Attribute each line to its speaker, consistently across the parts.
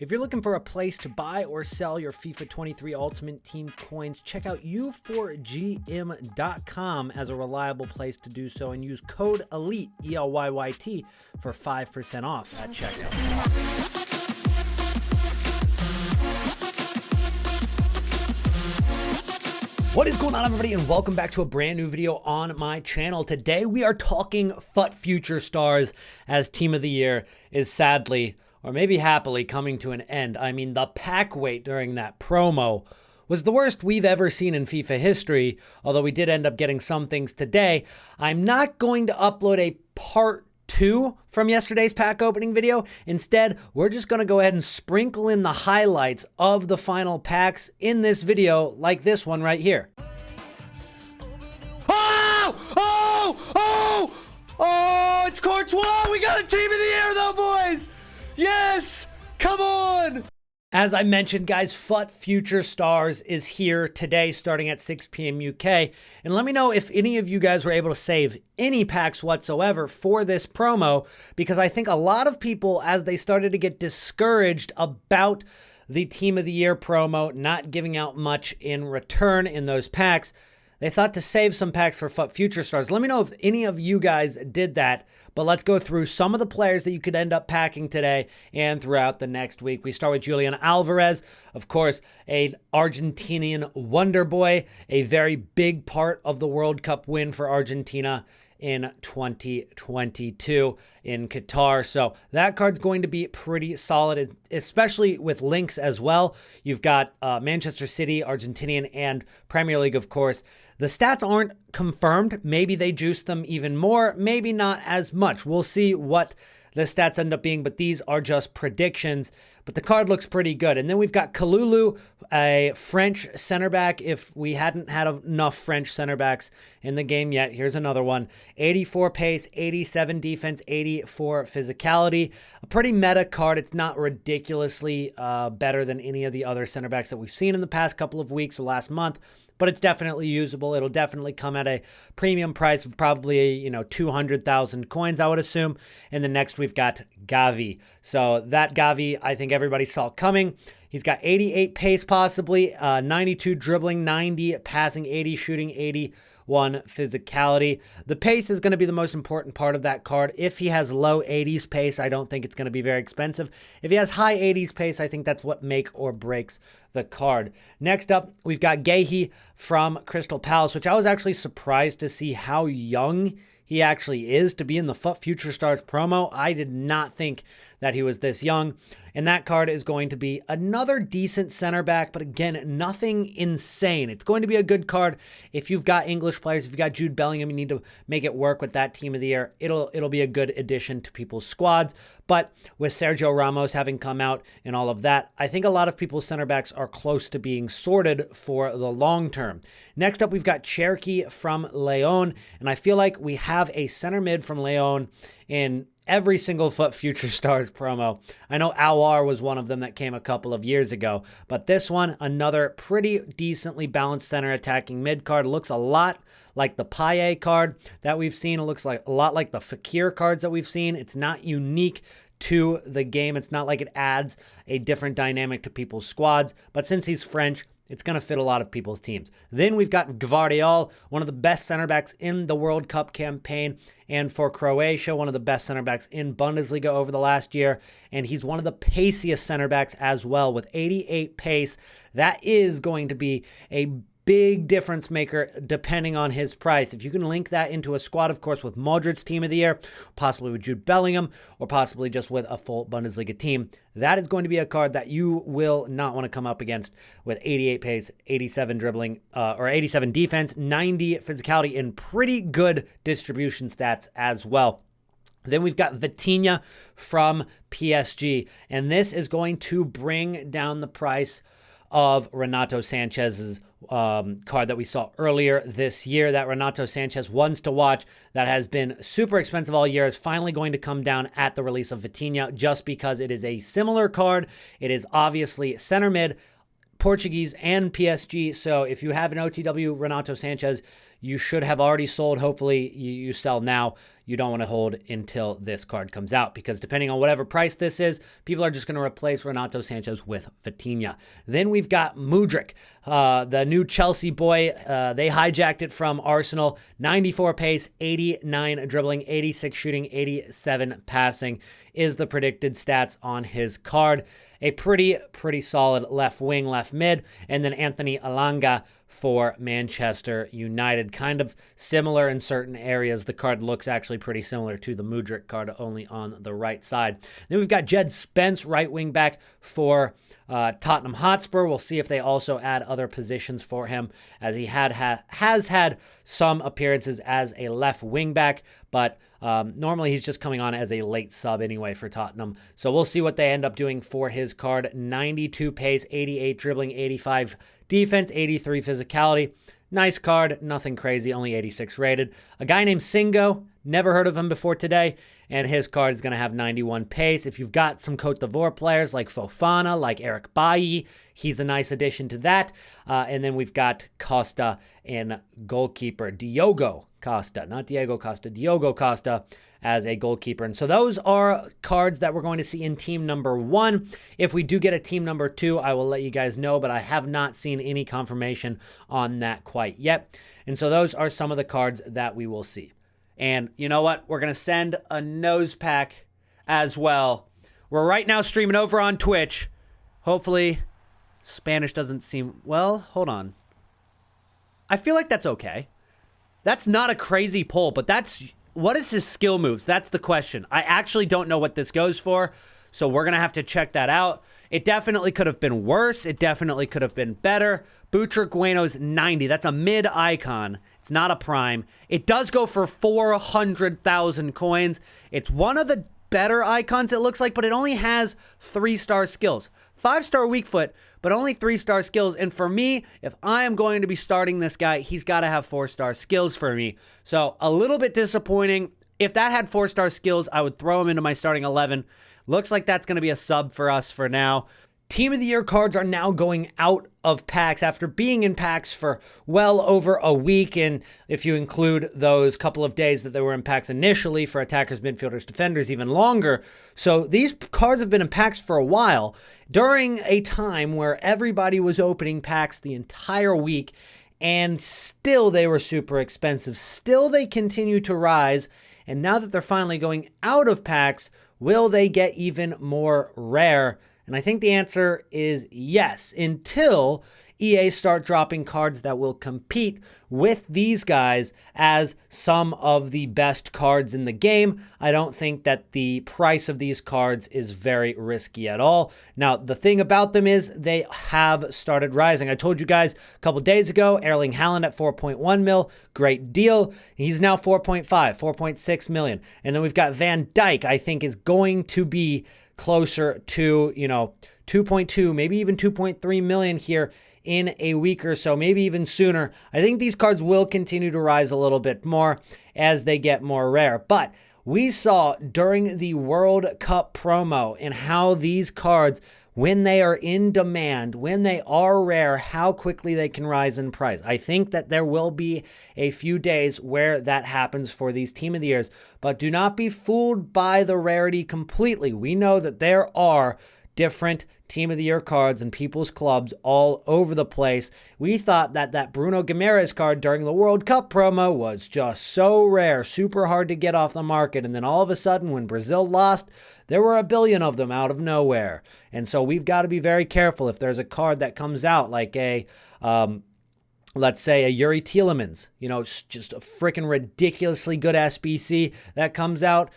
Speaker 1: If you're looking for a place to buy or sell your FIFA 23 Ultimate Team coins, check out u4gm.com as a reliable place to do so and use code ELYTE, E-L-Y-Y-T, for 5% off at checkout. What is going on, everybody, and welcome back to a brand new video on my channel. Today we are talking FUT Future Stars, as Team of the Year is sadly, or maybe happily, coming to an end. I mean, the pack wait during that promo was the worst we've ever seen in FIFA history, although we did end up getting some things today. I'm not going to upload a part 2 from yesterday's pack opening video. Instead, we're just going to go ahead and sprinkle in the highlights of the final packs in this video, like this one right here. Oh, it's Courtois! We got a Team of the Year though, boys! Yes! Come on! As I mentioned, guys, FUT Future Stars is here today starting at 6 p.m. UK. And let me know if any of you guys were able to save any packs whatsoever for this promo, because I think a lot of people, as they started to get discouraged about the Team of the Year promo not giving out much in return in those packs, they thought to save some packs for FUT Future Stars. Let me know if any of you guys did that. But let's go through some of the players that you could end up packing today and throughout the next week. We start with Julian Alvarez, of course, an Argentinian wonder boy, a very big part of the World Cup win for Argentina in 2022 in Qatar. So that card's going to be pretty solid, especially with links as well. You've got Manchester City, Argentinian, and Premier League, of course. The stats aren't confirmed. Maybe they juice them even more, maybe not as much. We'll see what the stats end up being, but these are just predictions. But the card looks pretty good. And then we've got Kalulu, a French center back. If we hadn't had enough French center backs in the game yet, here's another one. 84 pace, 87 defense, 84 physicality. A pretty meta card. It's not ridiculously better than any of the other center backs that we've seen in the past couple of weeks or last month, but it's definitely usable. It'll definitely come at a premium price of probably, 200,000 coins, I would assume. And then next we've got Gavi. So that Gavi, I think everybody saw coming. He's got 88 pace possibly, 92 dribbling, 90 passing, 80 shooting, 81 physicality. The pace is going to be the most important part of that card. If he has low 80s pace, I don't think it's going to be very expensive. If he has high 80s pace, I think that's what make or breaks the card. Next up, we've got Gehi from Crystal Palace, which I was actually surprised to see how young he actually is to be in the FUT Future Stars promo. I did not think that he was this young. And that card is going to be another decent center back, but again, nothing insane. It's going to be a good card. If you've got English players, if you've got Jude Bellingham, you need to make it work with that Team of the Year. It'll be a good addition to people's squads. But with Sergio Ramos having come out and all of that, I think a lot of people's center backs are close to being sorted for the long term. Next up, we've got Cherki from Leon, and I feel like we have a center mid from Leon in every single FUT Future Stars promo. I know Awar was one of them that came a couple of years ago, but this one, another pretty decently balanced center attacking mid card. Looks a lot like the Paye card that we've seen. It looks like a lot like the Fakir cards that we've seen. It's not unique to the game. It's not like it adds a different dynamic to people's squads, but since he's French, it's going to fit a lot of people's teams. Then we've got Gvardiol, one of the best center backs in the World Cup campaign, and for Croatia, one of the best center backs in Bundesliga over the last year, and he's one of the paciest center backs as well with 88 pace. That is going to be a big difference maker depending on his price. If you can link that into a squad, of course, with Modric's Team of the Year, possibly with Jude Bellingham, or possibly just with a full Bundesliga team, that is going to be a card that you will not want to come up against with 88 pace, 87 dribbling, or 87 defense, 90 physicality, and pretty good distribution stats as well. Then we've got Vitinha from PSG, and this is going to bring down the price of Renato Sanchez's card that we saw earlier this year. That Renato Sanchez ones to watch that has been super expensive all year is finally going to come down at the release of Vitinha, just because it is a similar card. It is obviously center mid, Portuguese, and PSG. So if you have an OTW Renato Sanchez, you should have already sold. Hopefully you sell now. you don't want to hold until this card comes out, because depending on whatever price this is, people are just going to replace Renato Sanchez with Vitinha. Then we've got Mudryk, the new Chelsea boy. They hijacked it from Arsenal. 94 pace, 89 dribbling, 86 shooting, 87 passing is the predicted stats on his card. A pretty solid left wing, left mid, and then Anthony Elanga for Manchester United. Kind of similar in certain areas. The card looks actually pretty similar to the Mudryk card, only on the right side. Then we've got Jed Spence, right wing back for Tottenham Hotspur. We'll see if they also add other positions for him, as he has had some appearances as a left wing back, but normally he's just coming on as a late sub anyway for Tottenham. So we'll see what they end up doing for his card. 92 pace, 88 dribbling, 85 defense, 83 physicality. Nice card, nothing crazy, only 86 rated. A guy named Singo, never heard of him before today, and his card is going to have 91 pace. If you've got some Cote d'Ivoire players like Fofana, like Eric Bailly, he's a nice addition to that. And then we've got Costa and goalkeeper Diogo Costa, not Diego Costa, Diogo Costa as a goalkeeper. And so those are cards that we're going to see in team number 1. If we do get a team number 2, I will let you guys know, but I have not seen any confirmation on that quite yet. And so those are some of the cards that we will see. And you know what? We're going to send a nose pack as well. We're right now streaming over on Twitch. Hopefully Spanish doesn't seem... Well, hold on. I feel like that's okay. That's not a crazy pull, but that's... What is his skill moves? That's the question. I actually don't know what this goes for, so we're going to have to check that out. It definitely could have been worse. It definitely could have been better. Butrick Bueno's 90. That's a mid icon. It's not a prime. It does go for 400,000 coins. It's one of the better icons, it looks like, but it only has 3-star skills. 5-star weak foot, but only 3-star skills. And for me, if I am going to be starting this guy, he's got to have 4-star skills for me. So a little bit disappointing. If that had 4-star skills, I would throw him into my starting 11. Looks like that's going to be a sub for us for now. Team of the Year cards are now going out of packs after being in packs for well over a week. And if you include those couple of days that they were in packs initially for attackers, midfielders, defenders, even longer. So these cards have been in packs for a while during a time where everybody was opening packs the entire week, and still they were super expensive. Still they continue to rise. And now that they're finally going out of packs, will they get even more rare? And I think the answer is yes, until EA start dropping cards that will compete with these guys as some of the best cards in the game. I don't think that the price of these cards is very risky at all. Now, the thing about them is they have started rising. I told you guys a couple days ago, Erling Haaland at 4.1 mil, great deal. He's now 4.5, 4.6 million. And then we've got Van Dijk, I think is going to be closer to, 2.2, maybe even 2.3 million here in a week or so, maybe even sooner. I think these cards will continue to rise a little bit more as they get more rare. But we saw during the World Cup promo and how these cards, when they are in demand, when they are rare, how quickly they can rise in price. I think that there will be a few days where that happens for these Team of the Years, but do not be fooled by the rarity completely. We know that there are different Team of the Year cards and people's clubs all over the place. We thought that Bruno Guimaraes card during the World Cup promo was just so rare, super hard to get off the market. And then all of a sudden, when Brazil lost, there were a billion of them out of nowhere. And so we've got to be very careful if there's a card that comes out like a, let's say a Yuri Tielemans, just a freaking ridiculously good SBC that comes out.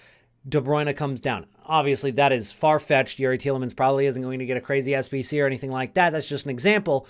Speaker 1: De Bruyne comes down. Obviously, that is far-fetched. Yuri Tielemans probably isn't going to get a crazy SBC or anything like that. That's just an example.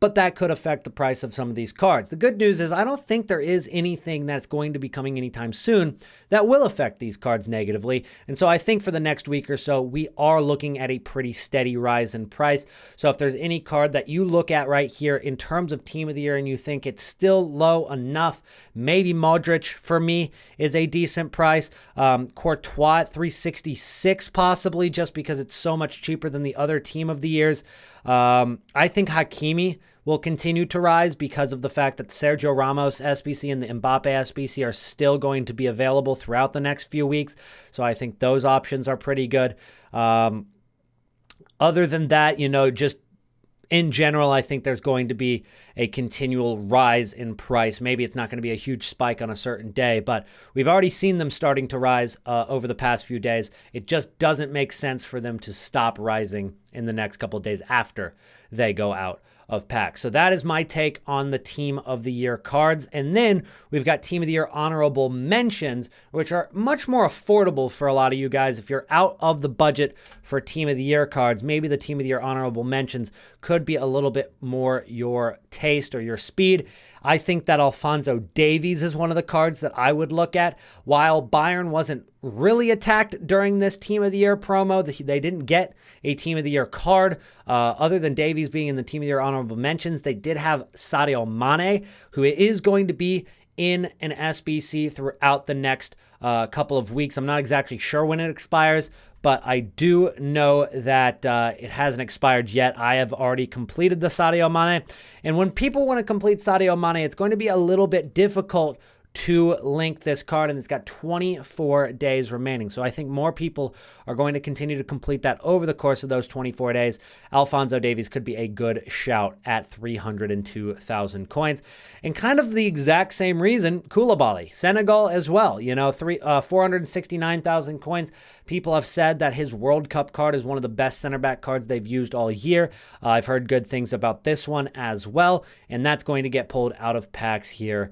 Speaker 1: But that could affect the price of some of these cards. The good news is I don't think there is anything that's going to be coming anytime soon that will affect these cards negatively. And so I think for the next week or so, we are looking at a pretty steady rise in price. So if there's any card that you look at right here in terms of Team of the Year and you think it's still low enough, maybe Modric for me is a decent price. Courtois at 366 possibly, just because it's so much cheaper than the other Team of the Years. I think Hakimi will continue to rise because of the fact that the Sergio Ramos SBC and the Mbappe SBC are still going to be available throughout the next few weeks. So I think those options are pretty good. Other than that, just in general, I think there's going to be a continual rise in price. Maybe it's not going to be a huge spike on a certain day, but we've already seen them starting to rise over the past few days. It just doesn't make sense for them to stop rising in the next couple of days after they go out of packs. So that is my take on the Team of the Year cards. And then we've got Team of the Year honorable mentions, which are much more affordable for a lot of you guys. If you're out of the budget for Team of the Year cards, maybe the Team of the Year honorable mentions could be a little bit more your taste or your speed. I think that Alphonso Davies is one of the cards that I would look at. While Bayern wasn't really attacked during this Team of the Year promo, they didn't get a Team of the Year card. Other than Davies being in the Team of the Year honorable mentions, they did have Sadio Mane, who is going to be in an SBC throughout the next couple of weeks. I'm not exactly sure when it expires, but I do know that it hasn't expired yet. I have already completed the Sadio Mane. And when people want to complete Sadio Mane, it's going to be a little bit difficult to link this card, and it's got 24 days remaining. So I think more people are going to continue to complete that over the course of those 24 days. Alphonso Davies could be a good shout at 302,000 coins. And kind of the exact same reason, Koulibaly, Senegal as well. 469,000 coins. People have said that his World Cup card is one of the best center back cards they've used all year. I've heard good things about this one as well, and that's going to get pulled out of packs here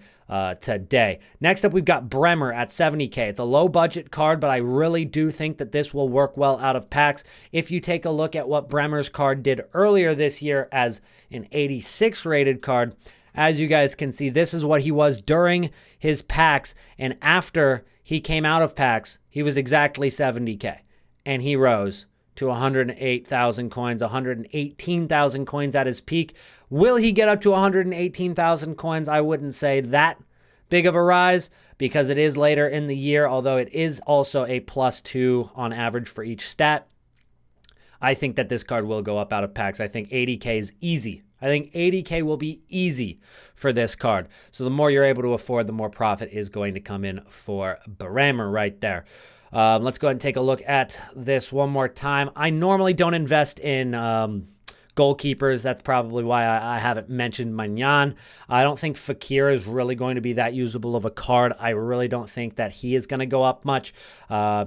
Speaker 1: today. Next up, we've got Bremer at 70K. It's a low budget card, but I really do think that this will work well out of packs. If you take a look at what Bremer's card did earlier this year as an 86 rated card, as you guys can see, this is what he was during his packs, and after he came out of packs, he was exactly 70K, and he rose to 108,000 coins, 118,000 coins at his peak. Will he get up to 118,000 coins? I wouldn't say that big of a rise because it is later in the year, although it is also a +2 on average for each stat. I think that this card will go up out of packs. I think 80K is easy. I think 80K will be easy for this card. So the more you're able to afford, the more profit is going to come in for Bremer right there. Let's go ahead and take a look at this one more time. I normally don't invest in goalkeepers. That's probably why I haven't mentioned Magnan. I don't think Fekir is really going to be that usable of a card. I really don't think that he is going to go up much.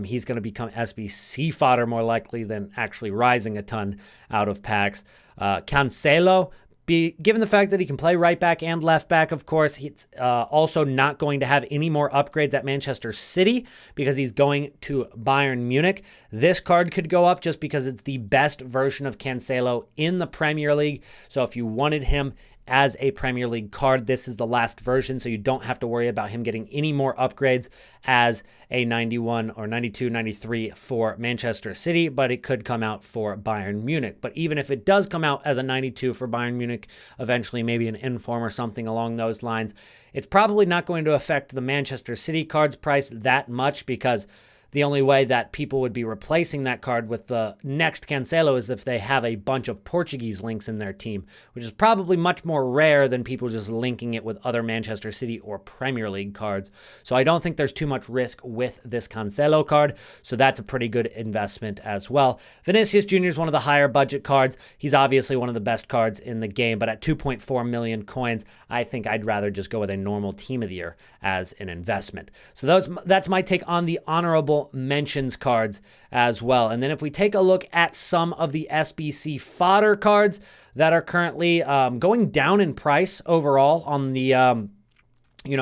Speaker 1: He's going to become SBC fodder more likely than actually rising a ton out of packs. Cancelo, given the fact that he can play right back and left back, of course, he's also not going to have any more upgrades at Manchester City because he's going to Bayern Munich. This card could go up just because it's the best version of Cancelo in the Premier League. So if you wanted him as a Premier League card, this is the last version, so you don't have to worry about him getting any more upgrades as a 91 or 92, 93 for Manchester City, but it could come out for Bayern Munich. But even if it does come out as a 92 for Bayern Munich, eventually maybe an inform or something along those lines, it's probably not going to affect the Manchester City card's price that much because the only way that people would be replacing that card with the next Cancelo is if they have a bunch of Portuguese links in their team, which is probably much more rare than people just linking it with other Manchester City or Premier League cards. So I don't think there's too much risk with this Cancelo card, so that's a pretty good investment as well. Vinicius Jr. is one of the higher budget cards. He's obviously one of the best cards in the game, but at 2.4 million coins, I think I'd rather just go with a normal Team of the Year as an investment. So that's my take on the honorable mentions cards as well. And then if we take a look at some of the SBC fodder cards that are currently going down in price overall on the,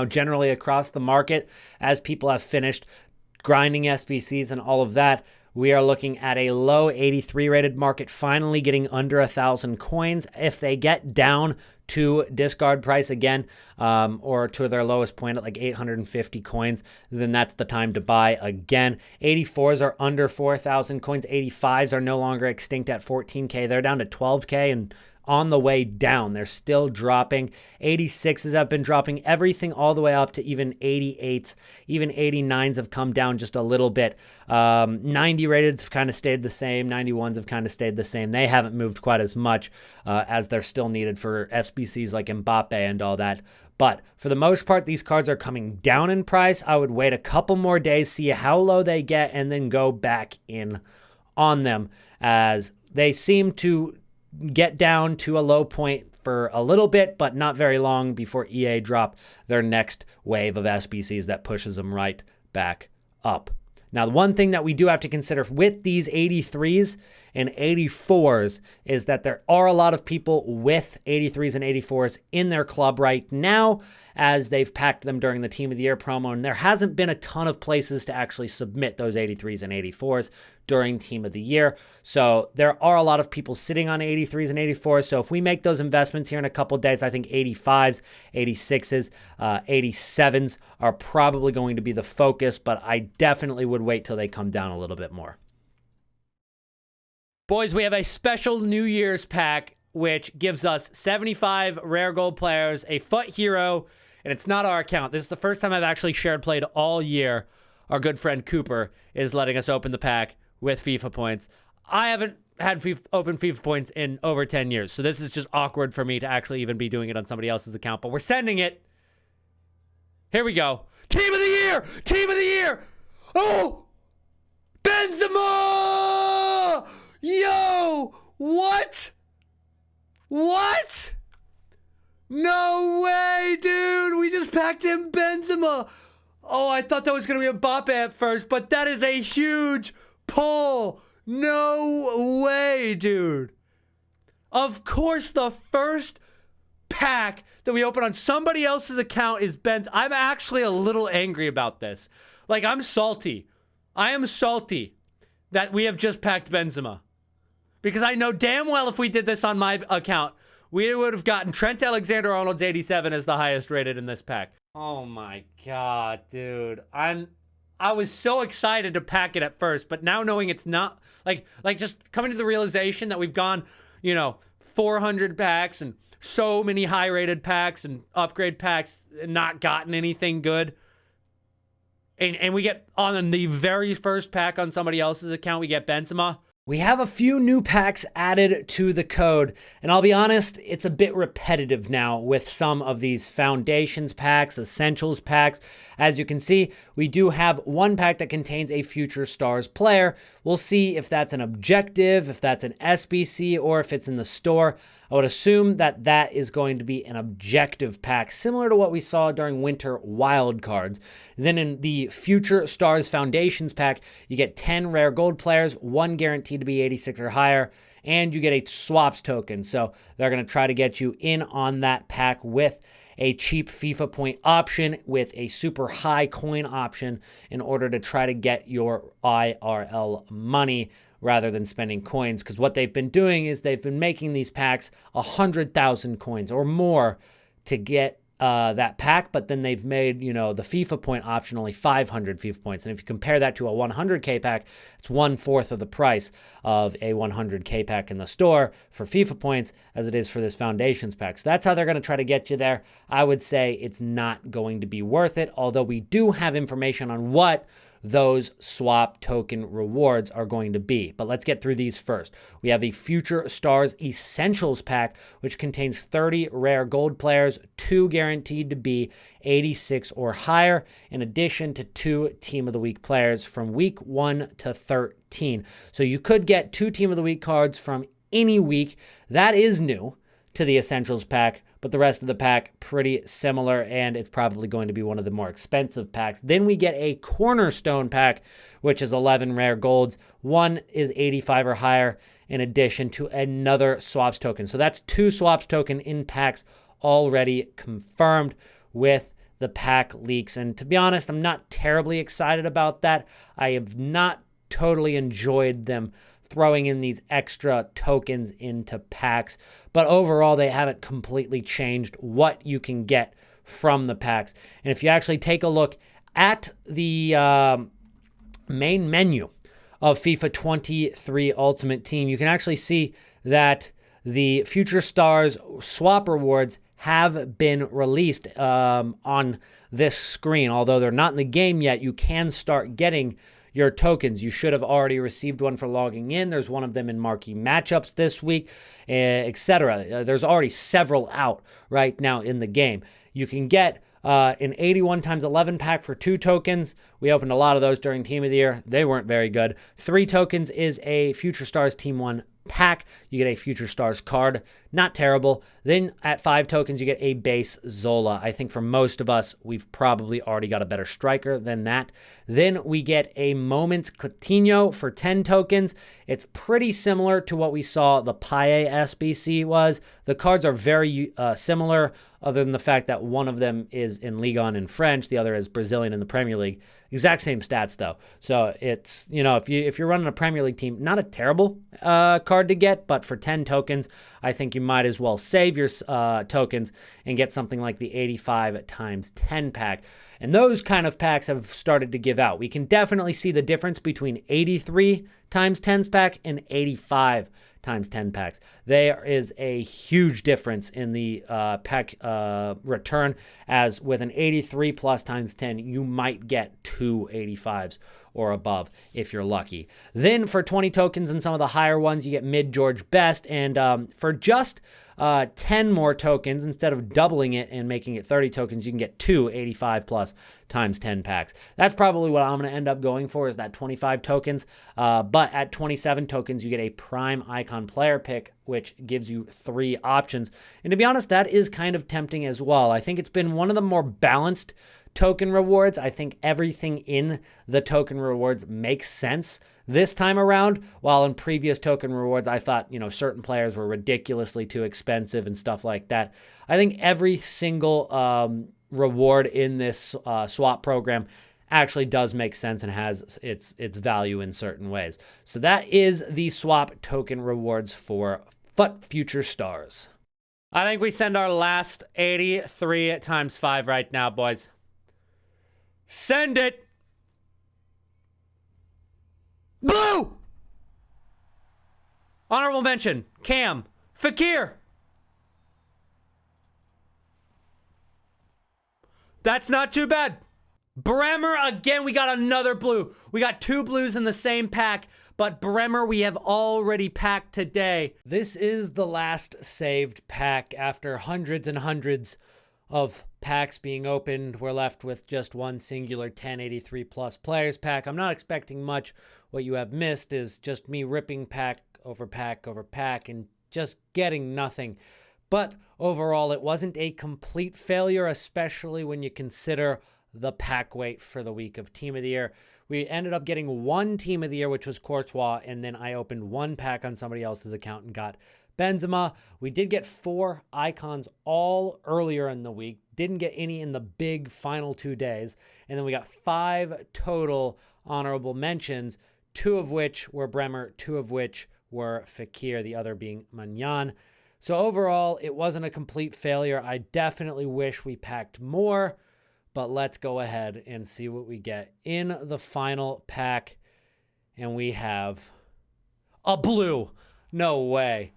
Speaker 1: generally across the market as people have finished grinding SBCs and all of that, we are looking at a low 83 rated market finally getting under 1,000 coins. If they get down to discard price again, or to their lowest point at like 850 coins, then that's the time to buy again. 84s are under 4,000 coins. 85s are no longer extinct at 14K. They're down to 12K and on the way down. They're still dropping. 86s have been dropping, everything all the way up to even 88s. Even 89s have come down just a little bit. 90 rateds have kind of stayed the same. 91s have kind of stayed the same. They haven't moved quite as much as they're still needed for SBCs like Mbappe and all that. But for the most part, these cards are coming down in price. I would wait a couple more days, see how low they get, and then go back in on them, as they seem to get down to a low point for a little bit, but not very long before EA drop their next wave of SBCs that pushes them right back up. Now, the one thing that we do have to consider with these 83s and 84s is that there are a lot of people with 83s and 84s in their club right now, as they've packed them during the Team of the Year promo, and there hasn't been a ton of places to actually submit those 83s and 84s during Team of the Year. So there are a lot of people sitting on 83s and 84s. So if we make those investments here in a couple of days, I think 85s, 86s, 87s are probably going to be the focus, but I definitely would wait till they come down a little bit more. Boys, we have a special New Year's pack, which gives us 75 rare gold players, a FUT hero, and it's not our account. This is the first time I've actually shared played all year. Our good friend Cooper is letting us open the pack with FIFA points. I haven't had open FIFA points in over 10 years, so this is just awkward for me to actually even be doing it on somebody else's account, but we're sending it. Here we go. Team of the Year! Team of the Year! Oh! Benzema! Yo! What? What? No way, dude! We just packed in Benzema! Oh, I thought that was going to be Mbappe at first, but that is a huge pull. No way, dude. Of course, the first pack that we open on somebody else's account is Ben's. I'm actually a little angry about this. Like, I'm salty. I am salty that we have just packed Benzema. Because I know damn well if we did this on my account, we would have gotten Trent Alexander-Arnold's 87 as the highest rated in this pack. Oh my God, dude. I was so excited to pack it at first, but now knowing it's not, like just coming to the realization that we've gone, 400 packs and so many high-rated packs and upgrade packs and not gotten anything good. And we get on the very first pack on somebody else's account, we get Benzema. We have a few new packs added to the code, and I'll be honest, it's a bit repetitive now with some of these foundations packs, essentials packs. As you can see, we do have one pack that contains a future stars player. We'll see if that's an objective, if that's an SBC, or if it's in the store. I would assume that that is going to be an objective pack, similar to what we saw during Winter Wildcards. Then in the Future Stars Foundations pack, you get 10 rare gold players, one guaranteed to be 86 or higher, and you get a swaps token. So they're going to try to get you in on that pack with a cheap FIFA point option, with a super high coin option, in order to try to get your IRL money rather than spending coins. Because what they've been doing is they've been making these packs 100,000 coins or more to get that pack, but then they've made, the FIFA point option only 500 FIFA points. And if you compare that to a 100K pack, it's 1/4 of the price of a 100K pack in the store for FIFA points as it is for this Foundations pack. So that's how they're going to try to get you there. I would say it's not going to be worth it, although we do have information on what those swap token rewards are going to be. But let's get through these first. We have a Future Stars Essentials pack, which contains 30 rare gold players, 2 guaranteed to be 86 or higher, in addition to 2 Team of the Week players from week 1 to 13. So you could get 2 Team of the Week cards from any week. That is new to the Essentials pack, but the rest of the pack pretty similar, and it's probably going to be one of the more expensive packs. Then we get a Cornerstone pack, which is 11 rare golds. 1 is 85 or higher, in addition to another swaps token. So that's 2 swaps token in packs already confirmed with the pack leaks. And to be honest, I'm not terribly excited about that. I have not totally enjoyed them throwing in these extra tokens into packs. But overall, they haven't completely changed what you can get from the packs. And if you actually take a look at the main menu of FIFA 23 Ultimate Team, you can actually see that the Future Stars swap rewards have been released on this screen. Although they're not in the game yet, you can start getting your tokens. You should have already received one for logging in. There's one of them in marquee matchups this week, etc. There's already several out right now in the game. You can get an 81 times 11 pack for 2 tokens. We opened a lot of those during Team of the Year. They weren't very good. 3 tokens is a Future Stars Team 1 pack. You get a Future Stars card. Not terrible. Then at 5 tokens, you get a base Zola. I think for most of us, we've probably already got a better striker than that. Then we get a Moment Coutinho for 10 tokens. It's pretty similar to what we saw the Paye SBC was. The cards are very similar, other than the fact that one of them is in Ligue 1 in French, the other is Brazilian in the Premier League. Exact same stats though. So it's, you know, if you're running a Premier League team, not a terrible card to get, but for 10 tokens, I think you might as well save your tokens and get something like the 85 times 10 pack. And those kind of packs have started to give out. We can definitely see the difference between 83 times 10s pack and 85 times 10 packs. There is a huge difference in the pack return, as with an 83 plus times 10, you might get 2 85s or above if you're lucky. Then for 20 tokens and some of the higher ones, you get mid George Best, and for just 10 more tokens, instead of doubling it and making it 30 tokens, you can get 2 85 plus times 10 packs. That's probably what I'm going to end up going for, is that 25 tokens. But at 27 tokens, you get a prime icon player pick, which gives you 3 options. And to be honest, that is kind of tempting as well. I think it's been one of the more balanced token rewards. I think everything in the token rewards makes sense this time around, while in previous token rewards, I thought, you know, certain players were ridiculously too expensive and stuff like that. I think every single reward in this swap program actually does make sense and has its value in certain ways. So that is the swap token rewards for FUT Future Stars. I think we send our last 83 times 5 right now, boys. Send it! Blue! Honorable mention, Cam, Fakir. That's not too bad. Bremer, again, we got another blue. We got 2 blues in the same pack, but Bremer we have already packed today. This is the last saved pack. After hundreds and hundreds of packs being opened, we're left with just one singular 1083 plus players pack. I'm not expecting much. What you have missed is just me ripping pack over pack over pack and just getting nothing. But overall, it wasn't a complete failure, especially when you consider the pack weight for the week of Team of the Year. We ended up getting 1 Team of the Year, which was Courtois, and then I opened 1 pack on somebody else's account and got Benzema. We did get 4 icons all earlier in the week. Didn't get any in the big final 2 days. And then we got 5 total honorable mentions, 2 of which were Bremer, 2 of which were Fakir, the other being Magnan. So overall, it wasn't a complete failure. I definitely wish we packed more, but let's go ahead and see what we get in the final pack. And we have a blue. No way.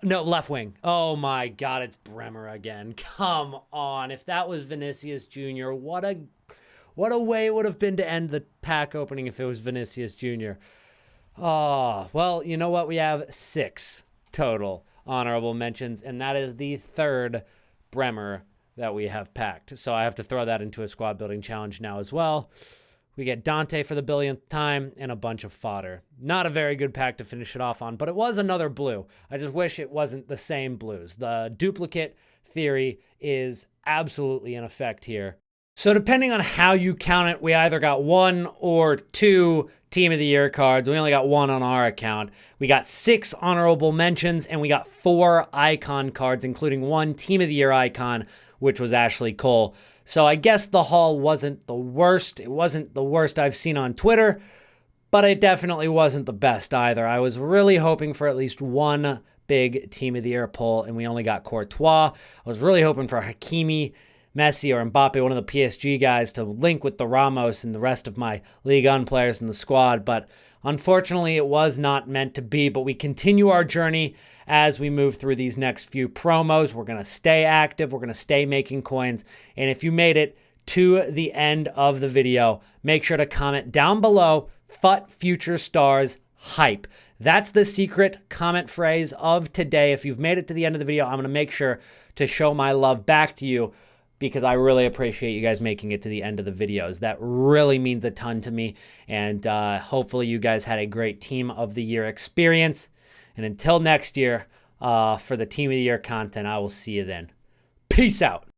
Speaker 1: No, left wing. Oh my God, it's Bremer again. Come on. If that was Vinicius Jr., what a way it would have been to end the pack opening if it was Vinicius Jr. Oh, well, you know what? We have 6 total honorable mentions, and that is the 3rd Bremer that we have packed. So I have to throw that into a squad building challenge now as well. We get Dante for the billionth time and a bunch of fodder. Not a very good pack to finish it off on, but it was another blue. I just wish it wasn't the same blues. The duplicate theory is absolutely in effect here. So depending on how you count it, we either got 1 or 2 Team of the Year cards. We only got 1 on our account. We got 6 honorable mentions, and we got 4 icon cards, including 1 Team of the Year icon, which was Ashley Cole. So I guess the haul wasn't the worst. It wasn't the worst I've seen on Twitter, but it definitely wasn't the best either. I was really hoping for at least one big Team of the Year pull, and we only got Courtois. I was really hoping for Hakimi, Messi, or Mbappe, one of the PSG guys, to link with the Ramos and the rest of my Ligue 1 players in the squad, but unfortunately it was not meant to be. But we continue our journey as we move through these next few promos. We're going to stay active. We're going to stay making coins. And if you made it to the end of the video, make sure to comment down below, FUT Future Stars Hype. That's the secret comment phrase of today. If you've made it to the end of the video, I'm going to make sure to show my love back to you, because I really appreciate you guys making it to the end of the videos. That really means a ton to me. And hopefully you guys had a great Team of the Year experience. And until next year, for the Team of the Year content, I will see you then. Peace out.